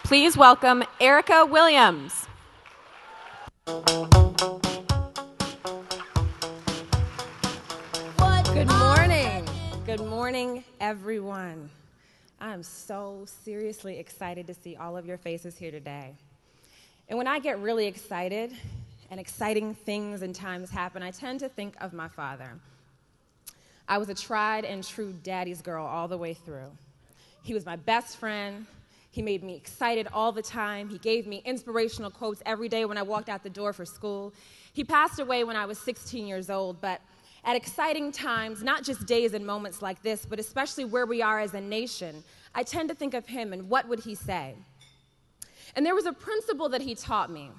Please welcome Erica Williams. Good morning. Good morning, everyone. I'm so seriously excited to see all of your faces here today. And when I get really excited and exciting things and times happen, I tend to think of my father. I was a tried and true daddy's girl all the way through. He was my best friend. He made me excited all the time. He gave me inspirational quotes every day when I walked out the door for school. He passed away when I was 16 years old, but at exciting times, not just days and moments like this, but especially where we are as a nation, I tend to think of him and what would he say. And there was a principle that he taught me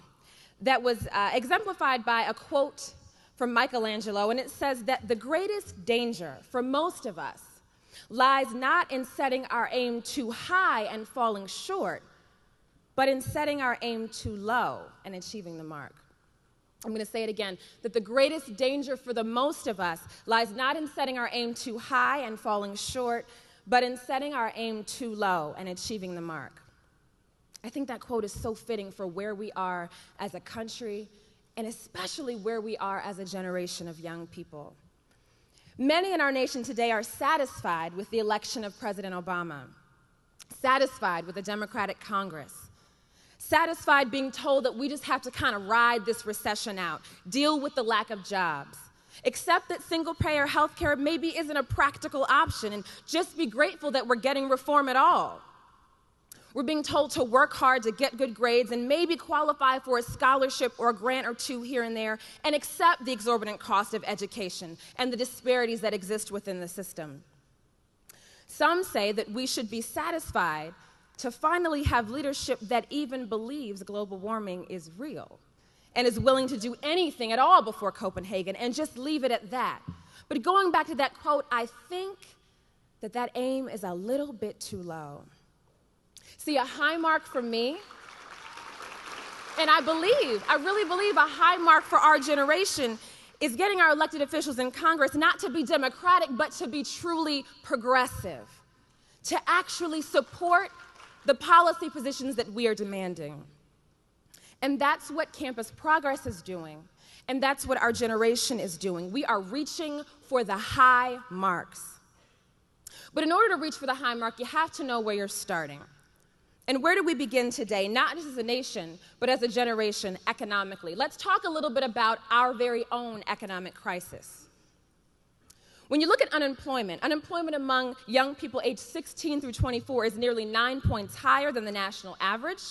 that was exemplified by a quote from Michelangelo, and it says that the greatest danger for most of us lies not in setting our aim too high and falling short, but in setting our aim too low and achieving the mark. I'm going to say it again, that the greatest danger for the most of us lies not in setting our aim too high and falling short, but in setting our aim too low and achieving the mark. I think that quote is so fitting for where we are as a country, and especially where we are as a generation of young people. Many in our nation today are satisfied with the election of President Obama, satisfied with a Democratic Congress, satisfied being told that we just have to kind of ride this recession out, deal with the lack of jobs, accept that single-payer health care maybe isn't a practical option, and just be grateful that we're getting reform at all. We're being told to work hard to get good grades and maybe qualify for a scholarship or a grant or two here and there, and accept the exorbitant cost of education and the disparities that exist within the system. Some say that we should be satisfied to finally have leadership that even believes global warming is real and is willing to do anything at all before Copenhagen and just leave it at that. But going back to that quote, I think that aim is a little bit too low. See, a high mark for me, and I really believe a high mark for our generation is getting our elected officials in Congress not to be democratic, but to be truly progressive, to actually support the policy positions that we are demanding. And that's what Campus Progress is doing, and that's what our generation is doing. We are reaching for the high marks. But in order to reach for the high mark, you have to know where you're starting. And where do we begin today, not just as a nation, but as a generation economically? Let's talk a little bit about our very own economic crisis. When you look at unemployment among young people aged 16 through 24 is nearly 9 points higher than the national average.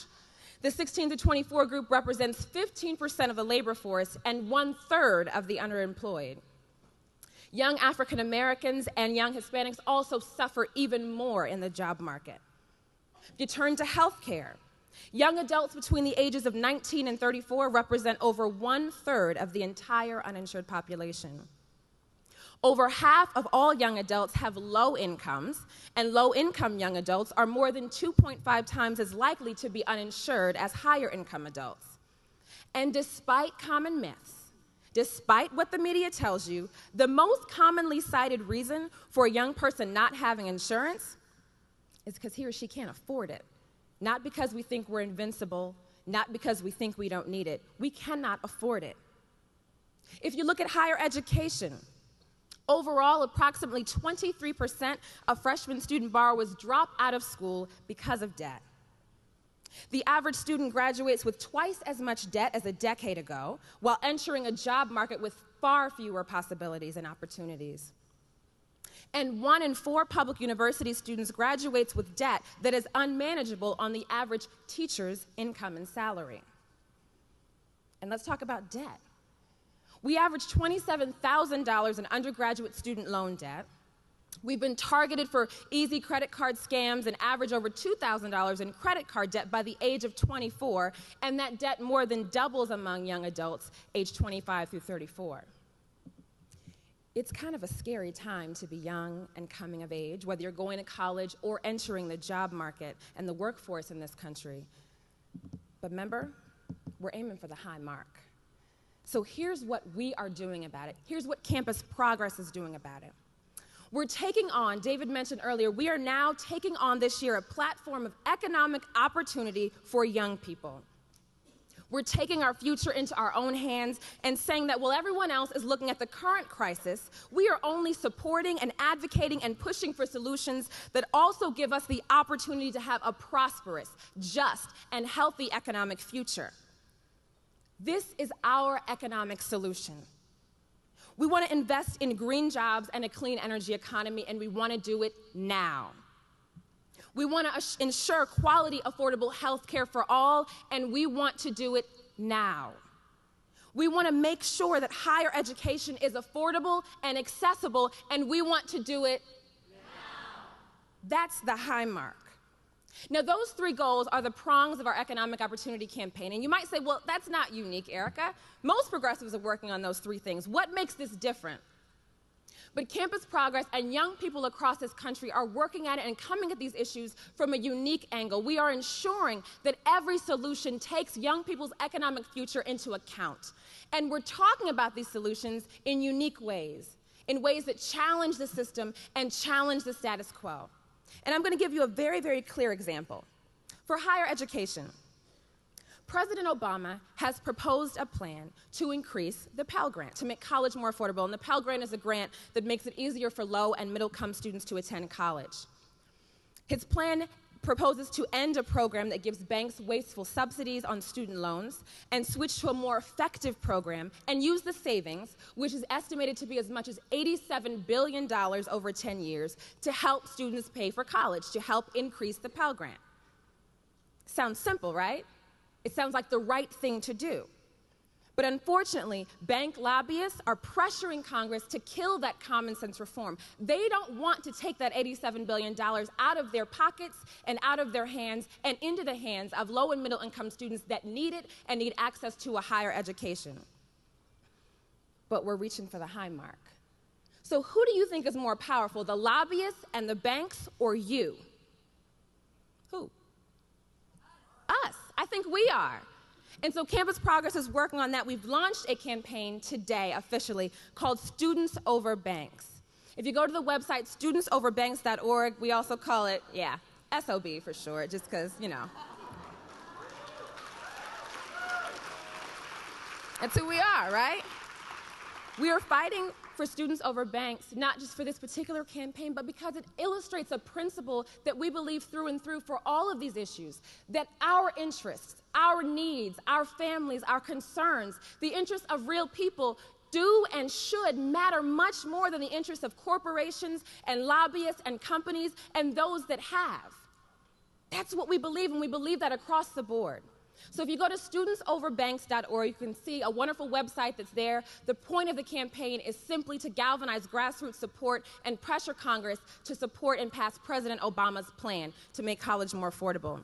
The 16 to 24 group represents 15% of the labor force and 1/3 of the underemployed. Young African Americans and young Hispanics also suffer even more in the job market. If you turn to healthcare, young adults between the ages of 19 and 34 represent over 1/3 of the entire uninsured population. Over half of all young adults have low incomes, and low-income young adults are more than 2.5 times as likely to be uninsured as higher-income adults. And despite common myths, despite what the media tells you, the most commonly cited reason for a young person not having insurance is because he or she can't afford it. Not because we think we're invincible, not because we think we don't need it. We cannot afford it. If you look at higher education, overall, approximately 23% of freshman student borrowers drop out of school because of debt. The average student graduates with twice as much debt as a decade ago, while entering a job market with far fewer possibilities and opportunities. And 1 in 4 public university students graduates with debt that is unmanageable on the average teacher's income and salary. And let's talk about debt. We average $27,000 in undergraduate student loan debt. We've been targeted for easy credit card scams and average over $2,000 in credit card debt by the age of 24, and that debt more than doubles among young adults aged 25 through 34. It's kind of a scary time to be young and coming of age, whether you're going to college or entering the job market and the workforce in this country. But remember, we're aiming for the high mark. So here's what we are doing about it. Here's what Campus Progress is doing about it. We're taking on, David mentioned earlier, we are now taking on this year a platform of economic opportunity for young people. We're taking our future into our own hands and saying that while everyone else is looking at the current crisis, we are only supporting and advocating and pushing for solutions that also give us the opportunity to have a prosperous, just, and healthy economic future. This is our economic solution. We want to invest in green jobs and a clean energy economy, and we want to do it now. We want to ensure quality, affordable health care for all, and we want to do it now. We want to make sure that higher education is affordable and accessible, and we want to do it now. That's the high mark. Now, those three goals are the prongs of our economic opportunity campaign. And you might say, well, that's not unique, Erica. Most progressives are working on those three things. What makes this different? But Campus Progress and young people across this country are working at it and coming at these issues from a unique angle. We are ensuring that every solution takes young people's economic future into account. And we're talking about these solutions in unique ways, in ways that challenge the system and challenge the status quo. And I'm going to give you a very, very clear example. For higher education, President Obama has proposed a plan to increase the Pell Grant, to make college more affordable. And the Pell Grant is a grant that makes it easier for low and middle-income students to attend college. His plan proposes to end a program that gives banks wasteful subsidies on student loans and switch to a more effective program and use the savings, which is estimated to be as much as $87 billion over 10 years, to help students pay for college, to help increase the Pell Grant. Sounds simple, right? It sounds like the right thing to do. But unfortunately, bank lobbyists are pressuring Congress to kill that common sense reform. They don't want to take that $87 billion out of their pockets and out of their hands and into the hands of low and middle income students that need it and need access to a higher education. But we're reaching for the high mark. So who do you think is more powerful, the lobbyists and the banks, or you? Who? Us. I think we are. And so Campus Progress is working on that. We've launched a campaign today, officially, called Students Over Banks. If you go to the website, studentsoverbanks.org, we also call it, SOB for short, just because, That's who we are, right? We are fighting for Students Over Banks, not just for this particular campaign, but because it illustrates a principle that we believe through and through for all of these issues, that our interests, our needs, our families, our concerns, the interests of real people do and should matter much more than the interests of corporations and lobbyists and companies and those that have. That's what we believe, and we believe that across the board. So if you go to studentsoverbanks.org, you can see a wonderful website that's there. The point of the campaign is simply to galvanize grassroots support and pressure Congress to support and pass President Obama's plan to make college more affordable.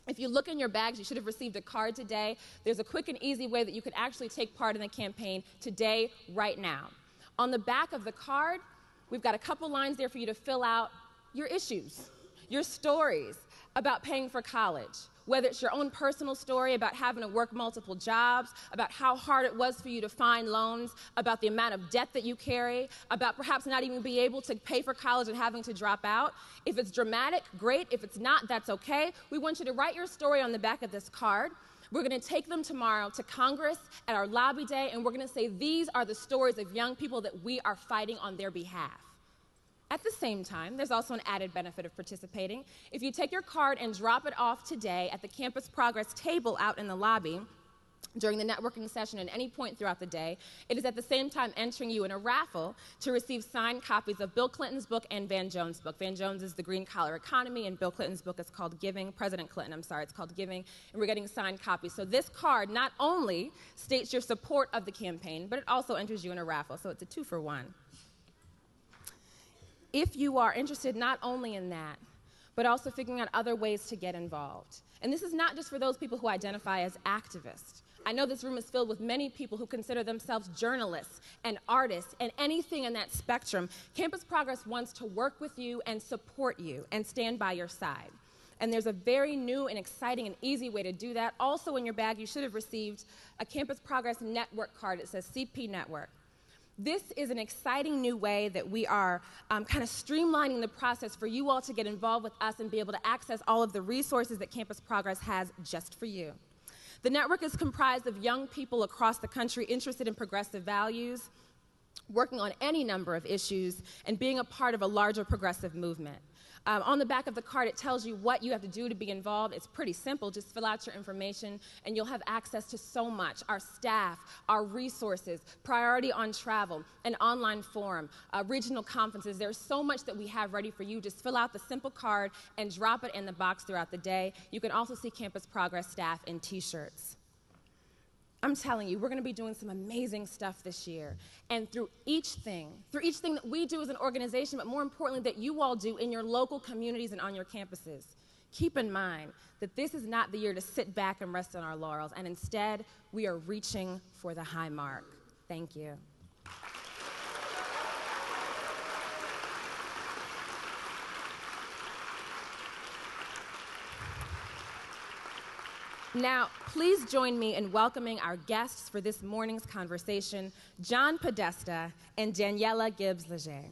If you look in your bags, you should have received a card today. There's a quick and easy way that you could actually take part in the campaign today, right now. On the back of the card, we've got a couple lines there for you to fill out your issues, your stories about paying for college. Whether it's your own personal story about having to work multiple jobs, about how hard it was for you to find loans, about the amount of debt that you carry, about perhaps not even being able to pay for college and having to drop out. If it's dramatic, great. If it's not, that's okay. We want you to write your story on the back of this card. We're going to take them tomorrow to Congress at our lobby day, and we're going to say these are the stories of young people that we are fighting on their behalf. At the same time, there's also an added benefit of participating. If you take your card and drop it off today at the Campus Progress table out in the lobby during the networking session at any point throughout the day, it is at the same time entering you in a raffle to receive signed copies of Bill Clinton's book and Van Jones' book. Van Jones is The Green Collar Economy, and Bill Clinton's book is called Giving. President Clinton, it's called Giving, and we're getting signed copies. So this card not only states your support of the campaign, but it also enters you in a raffle, so it's a 2-for-1. If you are interested not only in that, but also figuring out other ways to get involved. And this is not just for those people who identify as activists. I know this room is filled with many people who consider themselves journalists and artists and anything in that spectrum. Campus Progress wants to work with you and support you and stand by your side. And there's a very new and exciting and easy way to do that. Also in your bag, you should have received a Campus Progress Network card. It says CP Network. This is an exciting new way that we are kind of streamlining the process for you all to get involved with us and be able to access all of the resources that Campus Progress has just for you. The network is comprised of young people across the country interested in progressive values, working on any number of issues, and being a part of a larger progressive movement. On the back of the card, it tells you what you have to do to be involved. It's pretty simple. Just fill out your information, and you'll have access to so much. Our staff, our resources, priority on travel, an online forum, regional conferences. There's so much that we have ready for you. Just fill out the simple card and drop it in the box throughout the day. You can also see Campus Progress staff in T-shirts. I'm telling you, we're going to be doing some amazing stuff this year. And through each thing that we do as an organization, but more importantly, that you all do in your local communities and on your campuses, keep in mind that this is not the year to sit back and rest on our laurels, and instead, we are reaching for the high mark. Thank you. Now, please join me in welcoming our guests for this morning's conversation, John Podesta and Daniela Gibbs-Leger.